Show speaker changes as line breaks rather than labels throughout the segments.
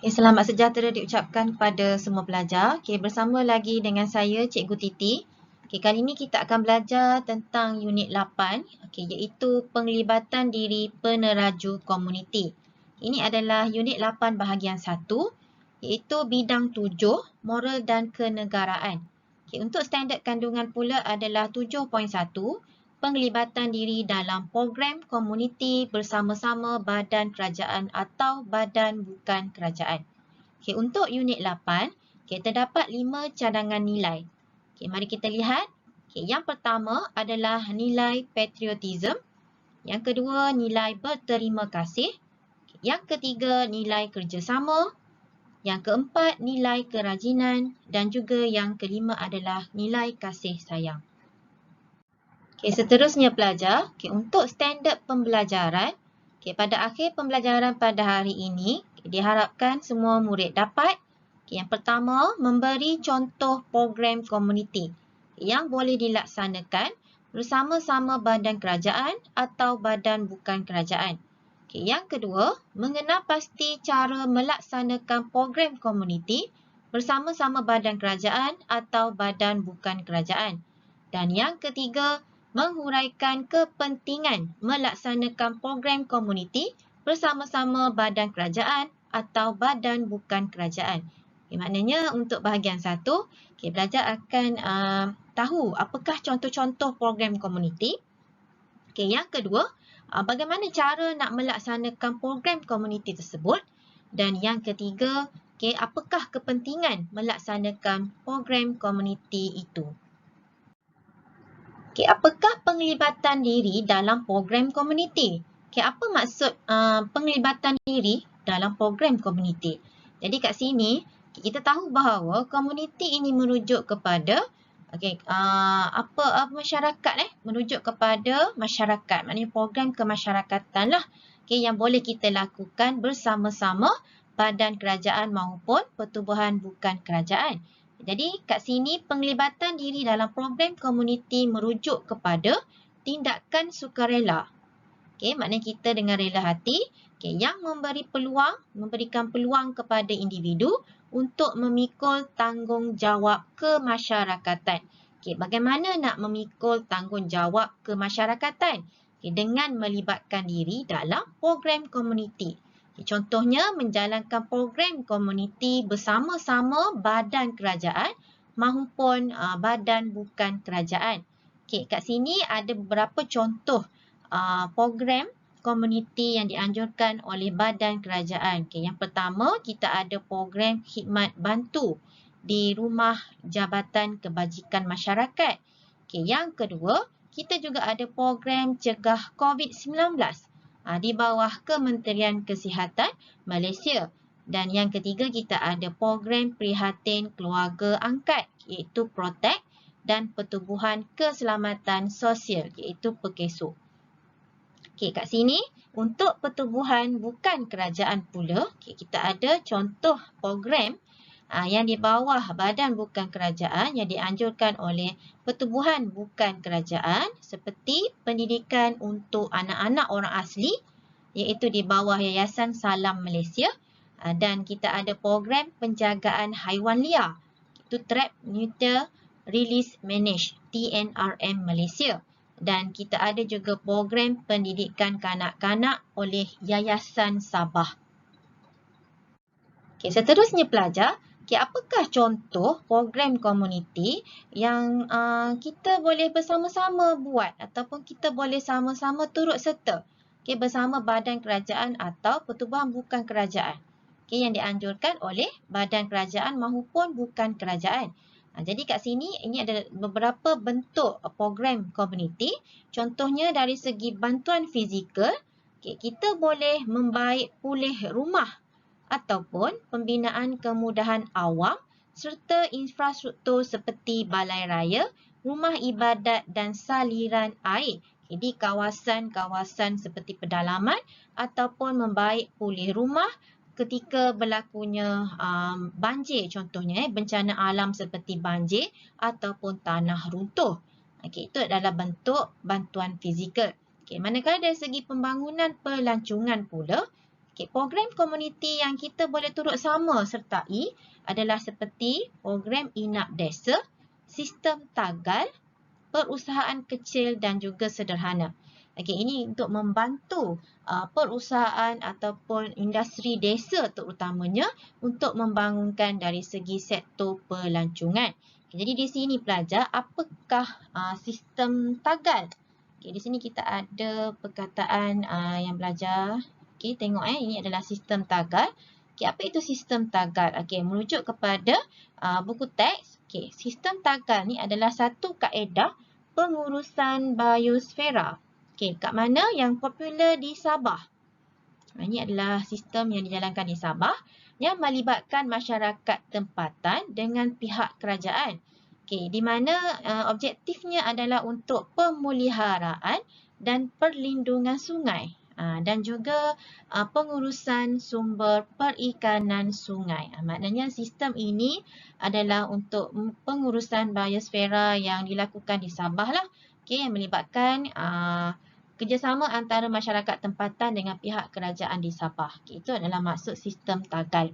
Selamat sejahtera diucapkan kepada semua pelajar. Bersama lagi dengan saya, Cikgu Titi. Kali ini kita akan belajar tentang unit 8, iaitu penglibatan diri peneraju komuniti. Ini adalah unit 8 bahagian 1, iaitu bidang 7, moral dan kenegaraan. Untuk standard kandungan pula adalah 7.1, penglibatan diri dalam program komuniti bersama-sama badan kerajaan atau badan bukan kerajaan. Untuk unit 8, terdapat 5 cadangan nilai. Mari kita lihat. Yang pertama adalah nilai patriotism. Yang kedua, nilai berterima kasih. Yang ketiga, nilai kerjasama. Yang keempat, nilai kerajinan. Dan juga yang kelima adalah nilai kasih sayang. Seterusnya pelajar, untuk standard pembelajaran, pada akhir pembelajaran pada hari ini, diharapkan semua murid dapat yang pertama, memberi contoh program komuniti yang boleh dilaksanakan bersama-sama badan kerajaan atau badan bukan kerajaan. Yang kedua, mengenal pasti cara melaksanakan program komuniti bersama-sama badan kerajaan atau badan bukan kerajaan. Dan yang ketiga, menghuraikan kepentingan melaksanakan program komuniti bersama-sama badan kerajaan atau badan bukan kerajaan. Maknanya untuk bahagian 1, pelajar akan tahu apakah contoh-contoh program komuniti. Yang kedua, bagaimana cara nak melaksanakan program komuniti tersebut. Dan yang ketiga, apakah kepentingan melaksanakan program komuniti itu. Apakah penglibatan diri dalam program komuniti? Apa maksud penglibatan diri dalam program komuniti? Jadi kat sini, kita tahu bahawa komuniti ini merujuk kepada masyarakat merujuk kepada masyarakat. Maknanya program kemasyarakatan lah yang boleh kita lakukan bersama-sama badan kerajaan maupun pertubuhan bukan kerajaan. Jadi kat sini penglibatan diri dalam program komuniti merujuk kepada tindakan sukarela. Maknanya kita dengan rela hati yang memberikan peluang kepada individu untuk memikul tanggungjawab kemasyarakatan. Bagaimana nak memikul tanggungjawab kemasyarakatan? Dengan melibatkan diri dalam program komuniti. Contohnya menjalankan program komuniti bersama-sama badan kerajaan maupun badan bukan kerajaan. Kat sini ada beberapa contoh program komuniti yang dianjurkan oleh badan kerajaan. Yang pertama, kita ada program khidmat bantu di Rumah Jabatan Kebajikan Masyarakat. Yang kedua, kita juga ada program cegah COVID-19 di bawah Kementerian Kesihatan Malaysia. Dan yang ketiga, kita ada program prihatin keluarga angkat, iaitu Protect, dan Pertubuhan Keselamatan Sosial, iaitu PKSO. Kat sini, untuk pertubuhan bukan kerajaan pula, kita ada contoh program yang di bawah badan bukan kerajaan yang dianjurkan oleh pertubuhan bukan kerajaan seperti pendidikan untuk anak-anak orang asli, iaitu di bawah Yayasan Salam Malaysia, dan kita ada program penjagaan haiwan liar, itu Trap, Neuter, Release, Manage, TNRM Malaysia. Dan kita ada juga program pendidikan kanak-kanak oleh Yayasan Sabah. Seterusnya pelajar, apakah contoh program komuniti yang kita boleh bersama-sama buat ataupun kita boleh sama-sama turut serta bersama badan kerajaan atau pertubuhan bukan kerajaan yang dianjurkan oleh badan kerajaan maupun bukan kerajaan. Jadi kat sini ini ada beberapa bentuk program komuniti. Contohnya dari segi bantuan fizikal, kita boleh membaik pulih rumah ataupun pembinaan kemudahan awam serta infrastruktur seperti balai raya, rumah ibadat dan saliran air di kawasan-kawasan seperti pedalaman ataupun membaik pulih rumah ketika berlakunya banjir, contohnya bencana alam seperti banjir ataupun tanah runtuh. Itu adalah bentuk bantuan fizikal. Manakala dari segi pembangunan pelancongan pula, Okay, program komuniti yang kita boleh turut sama sertai adalah seperti program Inap Desa, sistem tagal, perusahaan kecil dan juga sederhana. Okey, ini untuk membantu perusahaan ataupun industri desa terutamanya untuk membangunkan dari segi sektor pelancongan. Okay, jadi di sini pelajar, apakah sistem tagal? Okay, di sini kita ada perkataan yang belajar. Okay, tengok ini adalah sistem tagal. Okay, apa itu sistem tagal? Okay, merujuk kepada buku teks. Okay, sistem tagal ni adalah satu kaedah pengurusan biosfera. Okay, kat mana yang popular di Sabah? Ini adalah sistem yang dijalankan di Sabah yang melibatkan masyarakat tempatan dengan pihak kerajaan. Okay, di mana objektifnya adalah untuk pemeliharaan dan perlindungan sungai. Dan juga pengurusan sumber perikanan sungai. Maknanya sistem ini adalah untuk pengurusan biosfera yang dilakukan di Sabah lah. Okay, yang melibatkan kerjasama antara masyarakat tempatan dengan pihak kerajaan di Sabah. Okay, itu adalah maksud sistem tagal.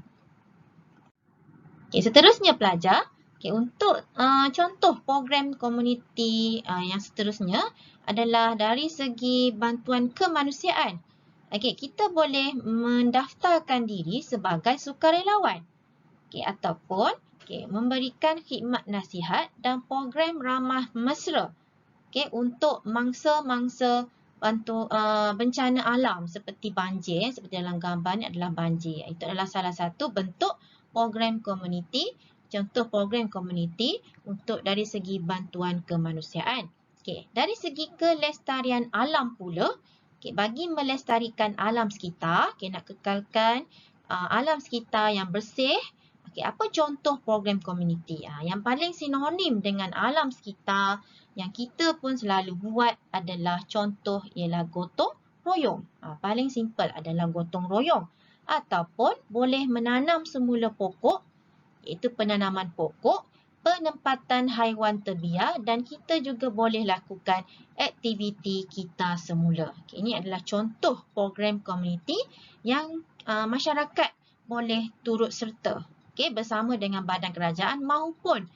Okay, seterusnya pelajar. Okay, untuk contoh program komuniti yang seterusnya adalah dari segi bantuan kemanusiaan. Okay, kita boleh mendaftarkan diri sebagai sukarelawan. Okay, ataupun memberikan khidmat nasihat dan program ramah mesra untuk mangsa-mangsa bencana alam seperti banjir. Seperti dalam gambar ni adalah banjir. Itu adalah salah satu bentuk program komuniti. Contoh program komuniti untuk dari segi bantuan kemanusiaan. Dari segi kelestarian alam pula, bagi melestarikan alam sekitar, nak kekalkan alam sekitar yang bersih, apa contoh program komuniti? Yang paling sinonim dengan alam sekitar yang kita pun selalu buat adalah contoh ialah gotong royong. Paling simple adalah gotong royong. Ataupun boleh menanam semula pokok, iaitu penanaman pokok, penempatan haiwan terbiar dan kita juga boleh lakukan aktiviti kita semula. Ini adalah contoh program komuniti yang masyarakat boleh turut serta bersama dengan badan kerajaan maupun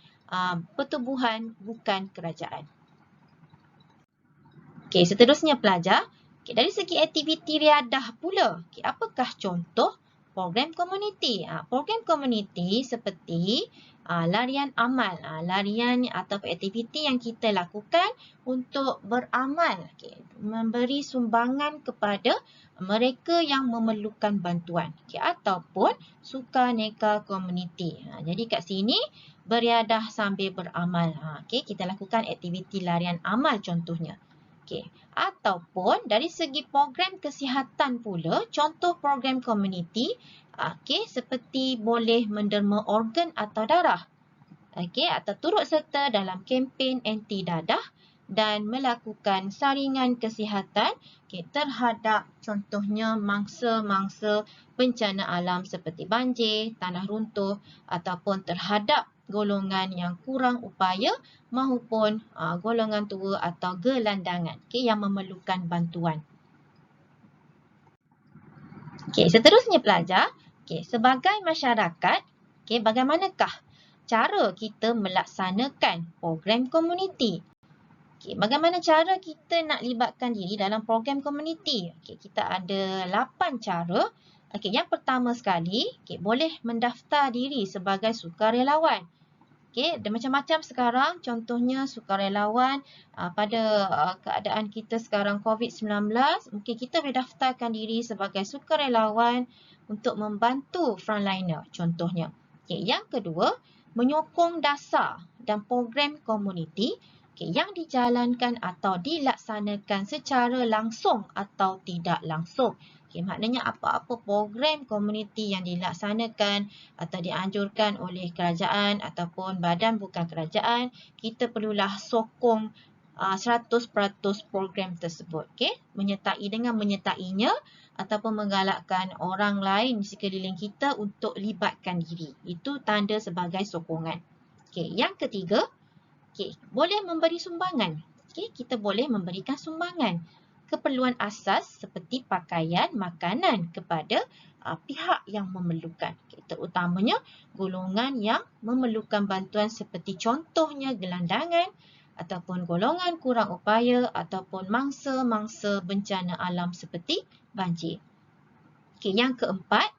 pertubuhan bukan kerajaan. Seterusnya pelajar, dari segi aktiviti riadah pula, apakah contoh program komuniti? Program komuniti seperti larian amal, larian atau aktiviti yang kita lakukan untuk beramal, memberi sumbangan kepada mereka yang memerlukan bantuan, ataupun sukaneka komuniti. Jadi kat sini beriadah sambil beramal. Kita lakukan aktiviti larian amal contohnya. Ataupun dari segi program kesihatan pula, contoh program komuniti seperti boleh menderma organ atau darah, atau turut serta dalam kempen anti dadah dan melakukan saringan kesihatan terhadap contohnya mangsa-mangsa bencana alam seperti banjir, tanah runtuh ataupun terhadap golongan yang kurang upaya maupun golongan tua atau gelandangan yang memerlukan bantuan. Seterusnya pelajar, sebagai masyarakat, bagaimanakah cara kita melaksanakan program komuniti? Bagaimana cara kita nak libatkan diri dalam program komuniti? Kita ada 8 cara. Yang pertama sekali, boleh mendaftar diri sebagai sukarelawan. Ada macam-macam sekarang, contohnya sukarelawan pada keadaan kita sekarang COVID-19, mungkin kita boleh daftarkan diri sebagai sukarelawan untuk membantu frontliner contohnya. Yang kedua, menyokong dasar dan program komuniti yang dijalankan atau dilaksanakan secara langsung atau tidak langsung. Maknanya apa-apa program komuniti yang dilaksanakan atau dianjurkan oleh kerajaan ataupun badan bukan kerajaan, kita perlulah sokong 100% program tersebut. Menyertainya ataupun menggalakkan orang lain di sekeliling kita untuk libatkan diri. Itu tanda sebagai sokongan. Yang ketiga, boleh memberi sumbangan. Kita boleh memberikan sumbangan. keperluan asas seperti pakaian, makanan kepada pihak yang memerlukan. Terutamanya golongan yang memerlukan bantuan seperti contohnya gelandangan ataupun golongan kurang upaya ataupun mangsa-mangsa bencana alam seperti banjir. Yang keempat,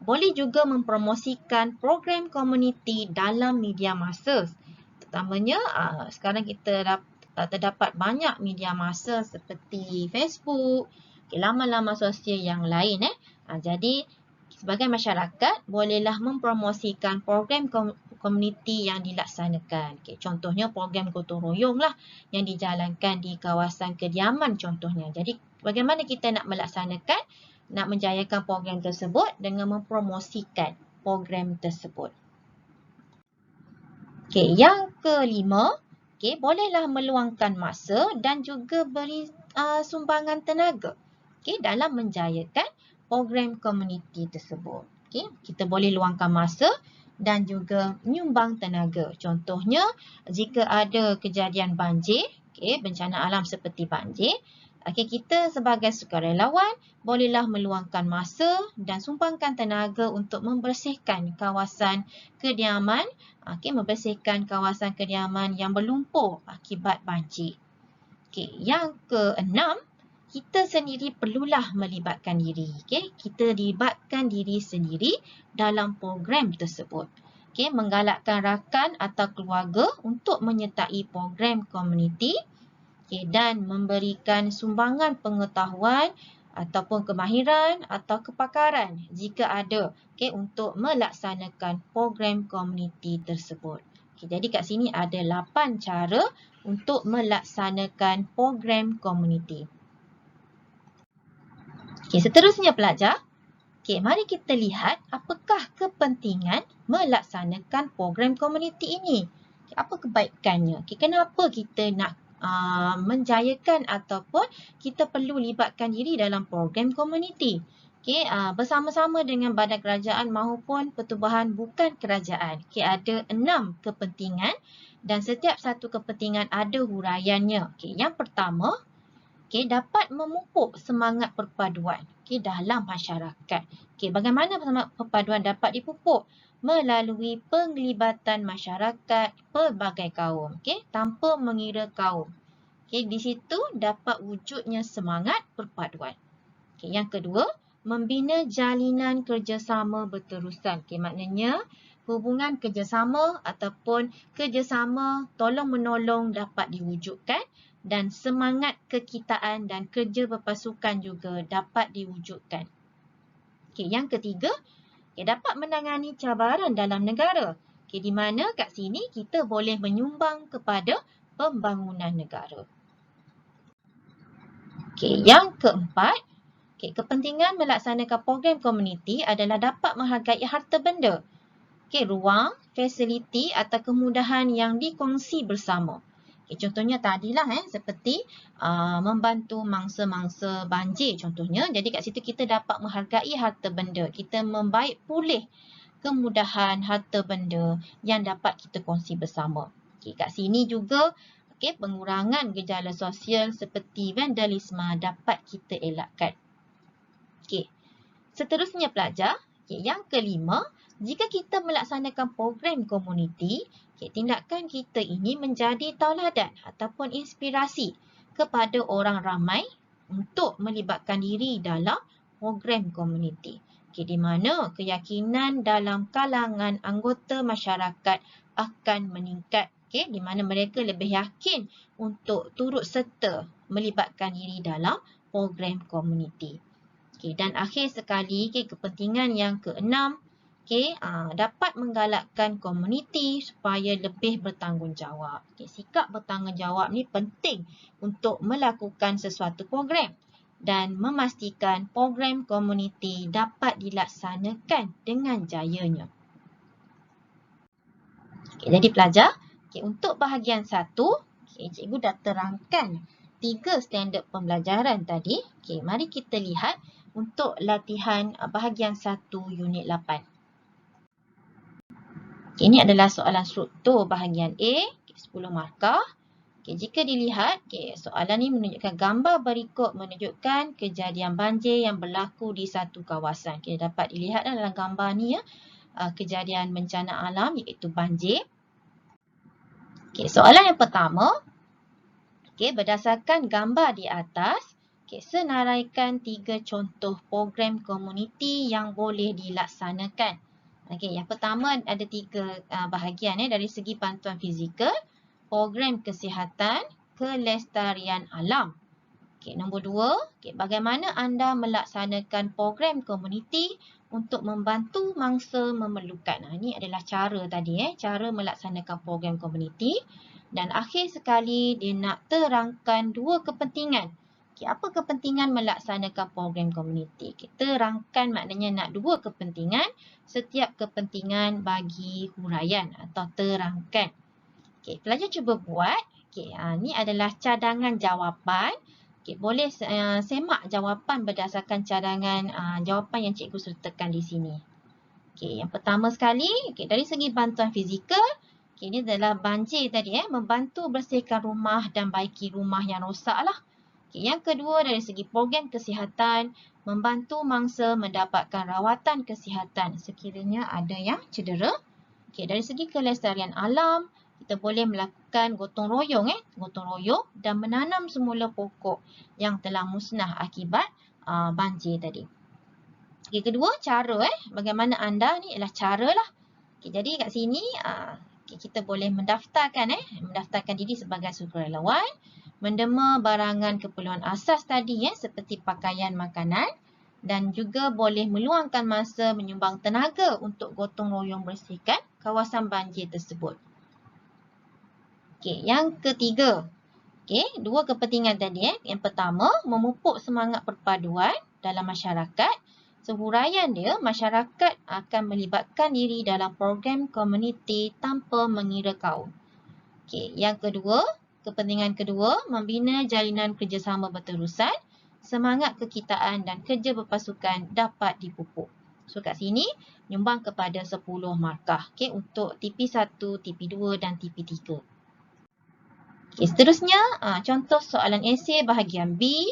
boleh juga mempromosikan program komuniti dalam media massa. Terutamanya sekarang kita terdapat banyak media massa seperti Facebook, laman-laman sosial yang lain. Jadi, sebagai masyarakat, bolehlah mempromosikan program komuniti yang dilaksanakan. Contohnya program gotong royong lah yang dijalankan di kawasan kediaman contohnya. Jadi, bagaimana kita nak melaksanakan, nak menjayakan program tersebut dengan mempromosikan program tersebut. Yang kelima, bolehlah meluangkan masa dan juga beri sumbangan tenaga dalam menjayakan program komuniti tersebut. Kita boleh luangkan masa dan juga menyumbang tenaga. Contohnya, jika ada kejadian banjir, bencana alam seperti banjir, kita sebagai sukarelawan bolehlah meluangkan masa dan sumbangkan tenaga untuk membersihkan kawasan kediaman, membersihkan kawasan kediaman yang berlumpur akibat banjir. Yang keenam, kita sendiri perlulah melibatkan diri. Kita libatkan diri sendiri dalam program tersebut. Menggalakkan rakan atau keluarga untuk menyertai program komuniti dan memberikan sumbangan pengetahuan ataupun kemahiran atau kepakaran jika ada untuk melaksanakan program komuniti tersebut. Jadi kat sini ada 8 cara untuk melaksanakan program komuniti. Seterusnya pelajar, mari kita lihat apakah kepentingan melaksanakan program komuniti ini. Apa kebaikannya? Kenapa kita nak menjayakan ataupun kita perlu libatkan diri dalam program komuniti? Bersama-sama dengan badan kerajaan maupun pertubuhan bukan kerajaan. Ada 6 kepentingan dan setiap satu kepentingan ada huraiannya. Yang pertama, dapat memupuk semangat perpaduan dalam masyarakat. Bagaimana semangat perpaduan dapat dipupuk? Melalui penglibatan masyarakat pelbagai kaum, tanpa mengira kaum. Di situ dapat wujudnya semangat perpaduan. Yang kedua, membina jalinan kerjasama berterusan. Maknanya hubungan kerjasama ataupun kerjasama tolong-menolong dapat diwujudkan dan semangat kekitaan dan kerja berpasukan juga dapat diwujudkan. Yang ketiga, dapat menangani cabaran dalam negara. Di mana kat sini kita boleh menyumbang kepada pembangunan negara. Yang keempat, kepentingan melaksanakan program komuniti adalah dapat menghargai harta benda, ruang, fasiliti atau kemudahan yang dikongsi bersama. Contohnya tadilah seperti membantu mangsa-mangsa banjir contohnya. Jadi kat situ kita dapat menghargai harta benda. Kita membaik pulih kemudahan harta benda yang dapat kita kongsi bersama. Kat sini juga pengurangan gejala sosial seperti vandalisme dapat kita elakkan. Seterusnya pelajar, yang kelima, jika kita melaksanakan program komuniti, tindakan kita ini menjadi tauladan ataupun inspirasi kepada orang ramai untuk melibatkan diri dalam program komuniti. Di mana keyakinan dalam kalangan anggota masyarakat akan meningkat. Di mana mereka lebih yakin untuk turut serta melibatkan diri dalam program komuniti. Dan akhir sekali, kepentingan yang keenam, dapat menggalakkan komuniti supaya lebih bertanggungjawab. Sikap bertanggungjawab ni penting untuk melakukan sesuatu program dan memastikan program komuniti dapat dilaksanakan dengan jayanya. Jadi pelajar, untuk bahagian 1, cikgu dah terangkan 3 standard pembelajaran tadi. Mari kita lihat untuk latihan bahagian 1 unit 8. Ini adalah soalan struktur bahagian A, 10 markah. Jika dilihat, soalan ini menunjukkan gambar berikut menunjukkan kejadian banjir yang berlaku di satu kawasan. Dapat dilihat dalam gambar ni ya, kejadian bencana alam iaitu banjir. Soalan yang pertama, berdasarkan gambar di atas, senaraikan 3 contoh program komuniti yang boleh dilaksanakan. Yang pertama ada 3 bahagian dari segi bantuan fizikal, program kesihatan, kelestarian alam. Nombor 2, bagaimana anda melaksanakan program komuniti untuk membantu mangsa memerlukan. Ini adalah cara tadi, cara melaksanakan program komuniti. Dan akhir sekali, dia nak terangkan 2 kepentingan. Apa kepentingan melaksanakan program komuniti? Terangkan maknanya nak 2 kepentingan, setiap kepentingan bagi huraian atau terangkan. Pelajar cuba buat. Ini adalah cadangan jawapan. Boleh semak jawapan berdasarkan cadangan jawapan yang cikgu sertakan di sini. Yang pertama sekali, dari segi bantuan fizikal, ini adalah banjir tadi, membantu bersihkan rumah dan baiki rumah yang rosak lah. Yang kedua, dari segi program kesihatan, membantu mangsa mendapatkan rawatan kesihatan sekiranya ada yang cedera. Dari segi kelestarian alam, kita boleh melakukan gotong royong dan menanam semula pokok yang telah musnah akibat banjir tadi. Kedua, cara bagaimana anda ni adalah cara lah. Jadi kat sini kita boleh mendaftarkan diri sebagai sukarelawan, mendema barangan keperluan asas tadi seperti pakaian, makanan, dan juga boleh meluangkan masa menyumbang tenaga untuk gotong royong bersihkan kawasan banjir tersebut. Yang ketiga, 2 kepentingan tadi. Yang pertama, memupuk semangat perpaduan dalam masyarakat. Huraian dia, masyarakat akan melibatkan diri dalam program komuniti tanpa mengira kaum. Yang kedua, kepentingan kedua, membina jalinan kerjasama berterusan, semangat kekitaan dan kerja berpasukan dapat dipupuk. Kat sini, nyumbang kepada 10 markah untuk TP1, TP2 dan TP3. Seterusnya, contoh soalan esei bahagian B.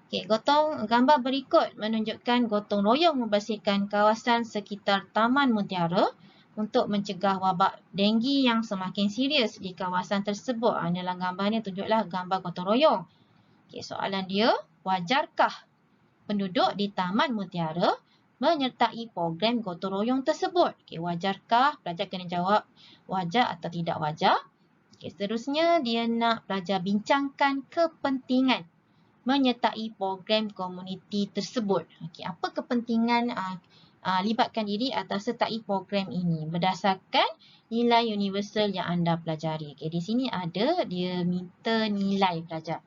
Gambar berikut menunjukkan gotong royong membersihkan kawasan sekitar Taman Mutiara untuk mencegah wabak denggi yang semakin serius di kawasan tersebut. Dalam gambar ni tunjuklah gambar gotong royong. Soalan dia, wajarkah penduduk di Taman Mutiara menyertai program gotong royong tersebut? Wajarkah? Pelajar kena jawab wajar atau tidak wajar. Seterusnya, dia nak pelajar bincangkan kepentingan menyertai program komuniti tersebut. Apa kepentingan libatkan diri atau sertai program ini berdasarkan nilai universal yang anda pelajari. Di sini ada, dia minta nilai pelajar.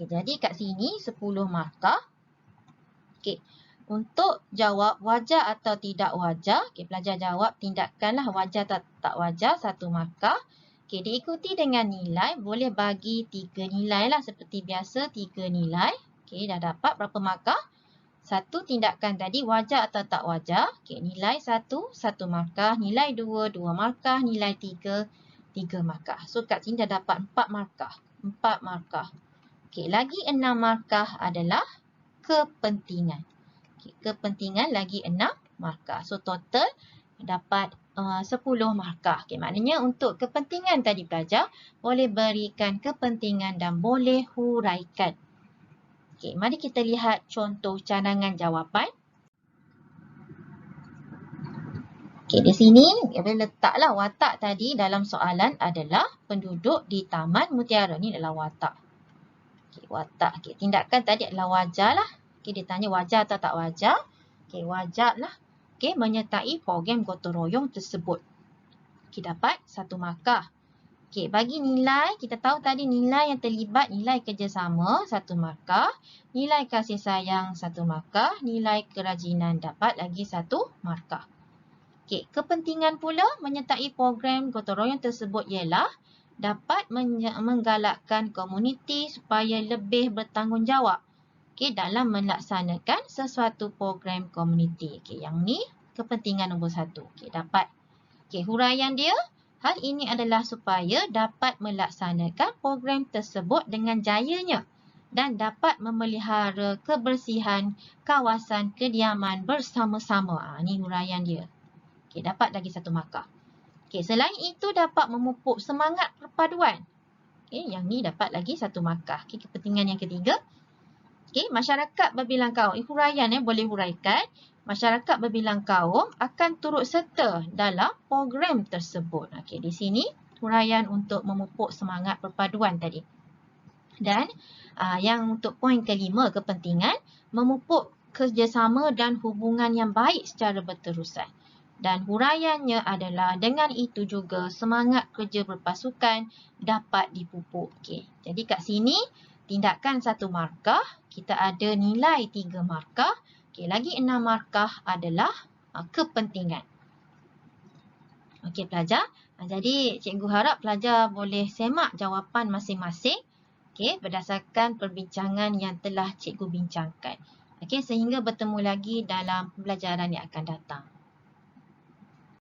Jadi kat sini 10 markah. Untuk jawab wajar atau tidak wajar, pelajar jawab tindakanlah wajar atau tak wajar, 1 markah. Diikuti dengan nilai, boleh bagi 3 nilai lah seperti biasa, 3 nilai. Dah dapat berapa markah? 1 tindakan tadi wajar atau tak wajar. Nilai 1, 1 markah. Nilai 2, 2 markah. Nilai 3, 3 markah. Kat sini dah dapat 4 markah. 4 markah. Lagi 6 markah adalah kepentingan. Kepentingan lagi 6 markah. Total dapat 10 markah. Maknanya untuk kepentingan tadi pelajar boleh berikan kepentingan dan boleh huraikan. Mari kita lihat contoh cadangan jawapan. Di sini kita letaklah watak tadi dalam soalan adalah penduduk di Taman Mutiara. Ini adalah watak. Watak. Tindakan tadi adalah wajar lah. Dia tanya wajar atau tak wajar. Wajar lah. Menyertai program gotong royong tersebut. Dapat 1 markah. Bagi nilai, kita tahu tadi nilai yang terlibat, nilai kerjasama 1 markah. Nilai kasih sayang 1 markah. Nilai kerajinan dapat lagi 1 markah. Kepentingan pula menyertai program gotong royong tersebut ialah dapat menggalakkan komuniti supaya lebih bertanggungjawab dalam melaksanakan sesuatu program komuniti. Yang ni kepentingan nombor 1. Dapat. Huraian dia, Hal ini adalah supaya dapat melaksanakan program tersebut dengan jayanya dan dapat memelihara kebersihan kawasan kediaman bersama-sama. Ini huraian dia. Okey, dapat lagi 1 markah. Okey, selain itu dapat memupuk semangat perpaduan. Okey, yang ni dapat lagi 1 markah. Okey, kepentingan yang ketiga. Okey, masyarakat berbilang kaum. Huraian boleh huraikan. Masyarakat berbilang kaum akan turut serta dalam program tersebut. Okey, di sini huraian untuk memupuk semangat perpaduan tadi. Dan yang untuk poin kelima, kepentingan memupuk kerjasama dan hubungan yang baik secara berterusan. Dan huraiannya adalah dengan itu juga semangat kerja berpasukan dapat dipupuk. Okey, jadi kat sini tindakan 1 markah, kita ada nilai 3 markah. Okey, lagi 6 markah adalah kepentingan. Okey pelajar, jadi cikgu harap pelajar boleh semak jawapan masing-masing. Okey, berdasarkan perbincangan yang telah cikgu bincangkan. Okey, sehingga bertemu lagi dalam pembelajaran yang akan datang.